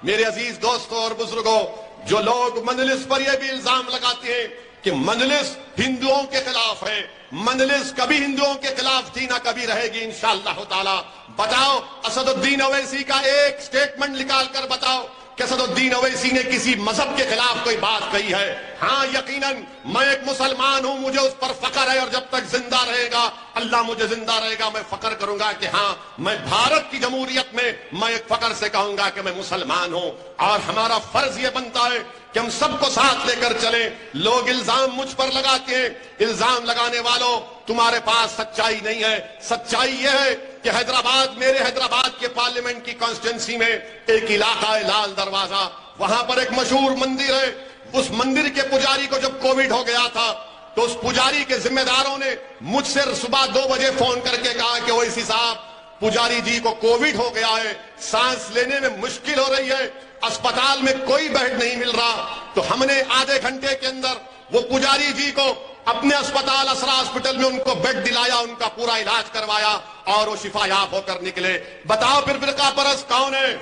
मेरे अजीज दोस्तों और बुजुर्गों, जो लोग मजलिस पर यह भी इल्जाम लगाते हैं कि मजलिस हिंदुओं के खिलाफ है, मजलिस कभी हिंदुओं के खिलाफ थी ना कभी रहेगी इंशाअल्लाह ताला। बताओ, असदुद्दीन ओवैसी का एक स्टेटमेंट निकाल कर बताओ कि असदुद्दीन ओवैसी ने किसी मजहब के खिलाफ कोई बात कही है? हाँ, यकीनन मैं एक मुसलमान हूं, मुझे उस पर फख्र है और जब तक जिंदा रहेगा, अल्लाह मुझे जिंदा रहेगा, मैं फख्र करूंगा कि हाँ, मैं भारत की जमहूरियत में मैं एक फख्र से कहूंगा कि मैं मुसलमान हूं। और हमारा फर्ज यह बनता है कि हम सबको साथ लेकर चले। लोग इल्जाम मुझ पर लगाते हैं, इल्जाम लगाने वालों, तुम्हारे पास सच्चाई नहीं है। सच्चाई यह है कि हैदराबाद, मेरे हैदराबाद के पार्लियामेंट की कॉन्स्टिट्यूंसी में एक इलाका है लाल दरवाजा, वहां पर एक मशहूर मंदिर है। उस मंदिर के पुजारी को जब कोविड हो गया था तो उस पुजारी के जिम्मेदारों ने मुझसे सुबह 2 बजे फोन करके कहा कि ओवैसी साहब, पुजारी जी को कोविड हो गया है, सांस लेने में मुश्किल हो रही है, अस्पताल में कोई बेड नहीं मिल रहा। तो हमने आधे घंटे के अंदर वो पुजारी जी को अपने अस्पताल असरा हॉस्पिटल में उनको बेड दिलाया, उनका पूरा इलाज करवाया और वो शिफायाब होकर निकले। बताओ फिर फिरका परस्त कौन है?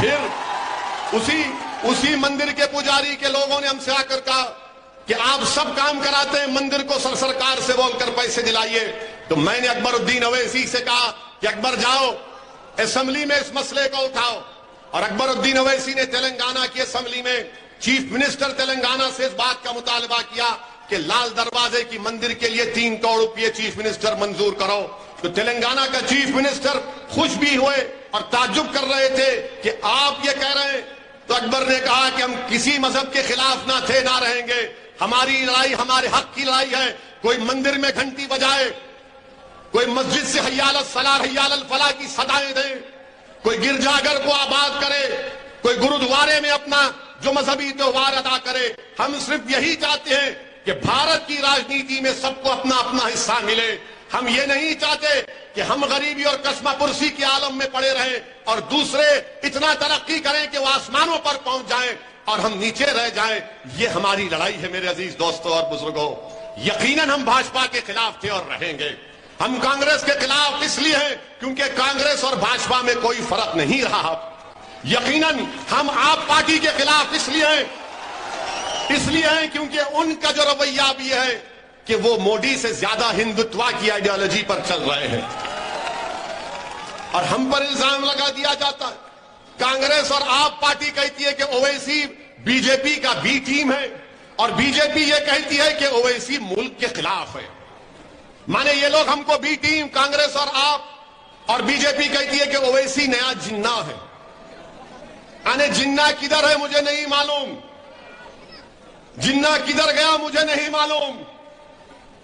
फिर उसी मंदिर के पुजारी के लोगों ने हमसे आकर कहा कि आप सब काम कराते हैं, मंदिर को सरकार से बोलकर पैसे दिलाइए। तो मैंने अकबरुद्दीन ओवैसी से कहा कि अकबर जाओ असेंबली में इस मसले को उठाओ। और अकबरुद्दीन ओवैसी ने तेलंगाना की असेंबली में चीफ मिनिस्टर तेलंगाना से इस बात का मुतालबा किया कि लाल दरवाजे की मंदिर के लिए 3 करोड़ रुपये चीफ मिनिस्टर मंजूर करो। तो तेलंगाना का चीफ मिनिस्टर खुश भी हुए और ताज्जुब कर रहे थे कि आप ये कह रहे हैं। तो अकबर ने कहा कि हम किसी मजहब के खिलाफ ना थे ना रहेंगे, हमारी लड़ाई हमारे हक की लड़ाई है। कोई मंदिर में घंटी बजाए, कोई मस्जिद से हय्याल सलाह हय्याल फलाह की सदाएं दे, कोई गिरजाघर को आबाद करे, कोई गुरुद्वारे में अपना जो मजहबी त्योहार अदा करे। हम सिर्फ यही चाहते हैं कि भारत की राजनीति में सबको अपना अपना हिस्सा मिले। हम ये नहीं चाहते कि हम गरीबी और कस्मापुरसी के आलम में पड़े रहें और दूसरे इतना तरक्की करें कि वो आसमानों पर पहुंच जाएं और हम नीचे रह जाएं। ये हमारी लड़ाई है मेरे अजीज दोस्तों और बुजुर्गों। यकीनन हम भाजपा के खिलाफ थे और रहेंगे। हम कांग्रेस के खिलाफ इसलिए हैं क्योंकि कांग्रेस और भाजपा में कोई फर्क नहीं रहा। यकीनन हम आप पार्टी के खिलाफ इसलिए हैं क्योंकि उनका जो रवैया भी है कि वो मोदी से ज्यादा हिंदुत्व की आइडियोलॉजी पर चल रहे हैं और हम पर इल्जाम लगा दिया जाता है। कांग्रेस और आप पार्टी कहती है कि ओवैसी बीजेपी का बी टीम है और बीजेपी ये कहती है कि ओवैसी मुल्क के खिलाफ है। माने ये लोग हमको बी टीम, कांग्रेस और आप और बीजेपी कहती है कि ओवैसी नया जिन्ना है। अने जिन्ना किधर है मुझे नहीं मालूम, जिन्ना किधर गया मुझे नहीं मालूम।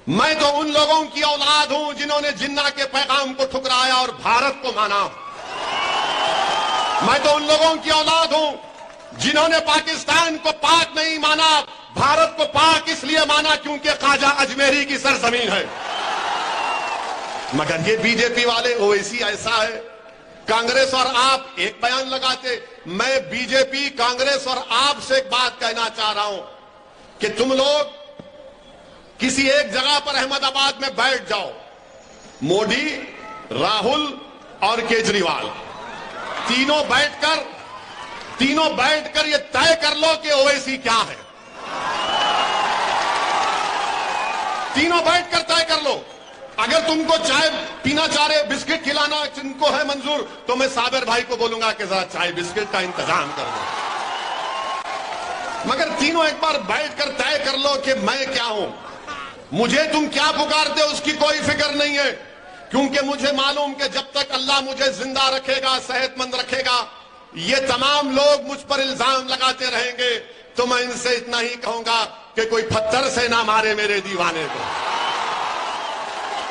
मैं तो उन लोगों की औलाद हूं जिन्होंने जिन्ना के पैगाम को ठुकराया और भारत को माना। मैं तो उन लोगों की औलाद हूं जिन्होंने पाकिस्तान को पाक नहीं माना, भारत को पाक इसलिए माना क्योंकि ख्वाजा अजमेरी की सरजमीन है। मगर ये बीजेपी वाले ओवैसी ऐसा है। कांग्रेस और आप एक बयान लगाते। मैं बीजेपी, कांग्रेस और आप से एक बात कहना चाह रहा हूं कि तुम लोग किसी एक जगह पर अहमदाबाद में बैठ जाओ, मोदी, राहुल और केजरीवाल तीनों बैठकर ये तय कर लो कि ओवैसी क्या है। तीनों बैठकर तय कर लो। अगर तुमको चाय पीना चाह रहे, बिस्किट खिलाना जिनको है मंजूर, तो मैं साबिर भाई को बोलूंगा कि जरा चाय बिस्किट का इंतजाम कर दो। मगर तीनों एक बार बैठकर तय कर लो कि मैं क्या हूं। मुझे तुम क्या पुकारते हो उसकी कोई फिक्र नहीं है, क्योंकि मुझे मालूम कि जब तक अल्लाह मुझे जिंदा रखेगा, सेहतमंद रखेगा, ये तमाम लोग मुझ पर इल्जाम लगाते रहेंगे। तो मैं इनसे इतना ही कहूंगा कि कोई पत्थर से ना मारे मेरे दीवाने को।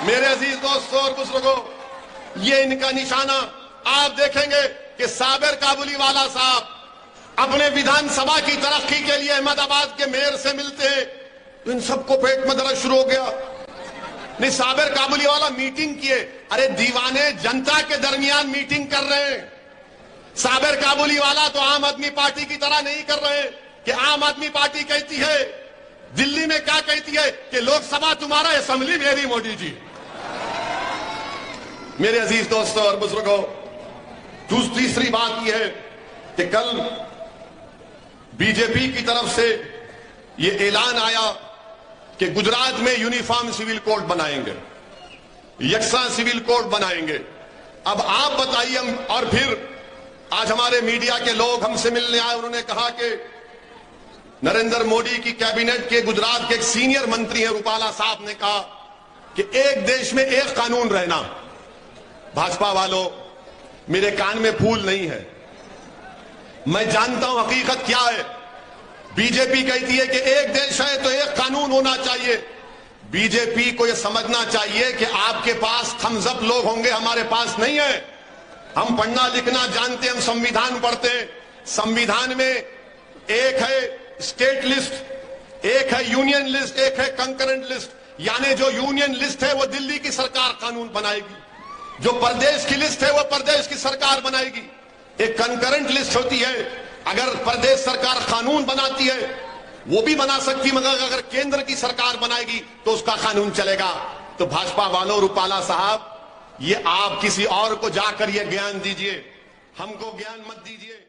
मेरे अजीज दोस्तों और बुजुर्गों, ये इनका निशाना आप देखेंगे कि साबिर काबुलीवाला साहब अपने विधानसभा की तरक्की के लिए अहमदाबाद के मेयर से मिलते हैं, इन सबको पेट में दर्द शुरू हो गया। नहीं, साबिर काबुलीवाला मीटिंग किए। अरे दीवाने, जनता के दरमियान मीटिंग कर रहे हैं। साबिर काबुलीवाला तो आम आदमी पार्टी की तरह नहीं कर रहे कि आम आदमी पार्टी कहती है, दिल्ली में क्या कहती है कि लोकसभा तुम्हारा, असेंबली मेरी। मोदी जी, मेरे अजीज दोस्तों और बुजुर्गों, तीसरी बात यह है कि कल बीजेपी की तरफ से यह ऐलान आया कि गुजरात में यूनिफॉर्म सिविल कोड बनाएंगे, यकसा सिविल कोड बनाएंगे। अब आप बताइए, और फिर आज हमारे मीडिया के लोग हमसे मिलने आए, उन्होंने कहा कि नरेंद्र मोदी की कैबिनेट के गुजरात के एक सीनियर मंत्री हैं रूपाला साहब ने कहा कि एक देश में एक कानून रहना। भाजपा वालों, मेरे कान में फूल नहीं है, मैं जानता हूं हकीकत क्या है। बीजेपी कहती है कि एक देश है तो एक कानून होना चाहिए। बीजेपी को यह समझना चाहिए कि आपके पास थम्स अप लोग होंगे, हमारे पास नहीं है। हम पढ़ना लिखना जानते, हम संविधान पढ़ते हैं। संविधान में एक है स्टेट लिस्ट, एक है यूनियन लिस्ट, एक है कंकरेंट लिस्ट। यानी जो यूनियन लिस्ट है वो दिल्ली की सरकार कानून बनाएगी, जो प्रदेश की लिस्ट है वो प्रदेश की सरकार बनाएगी। एक कंकरेंट लिस्ट होती है, अगर प्रदेश सरकार कानून बनाती है वो भी बना सकती, मगर अगर केंद्र की सरकार बनाएगी तो उसका कानून चलेगा। तो भाजपा वालों, रूपाला साहब, ये आप किसी और को जाकर ये ज्ञान दीजिए, हमको ज्ञान मत दीजिए।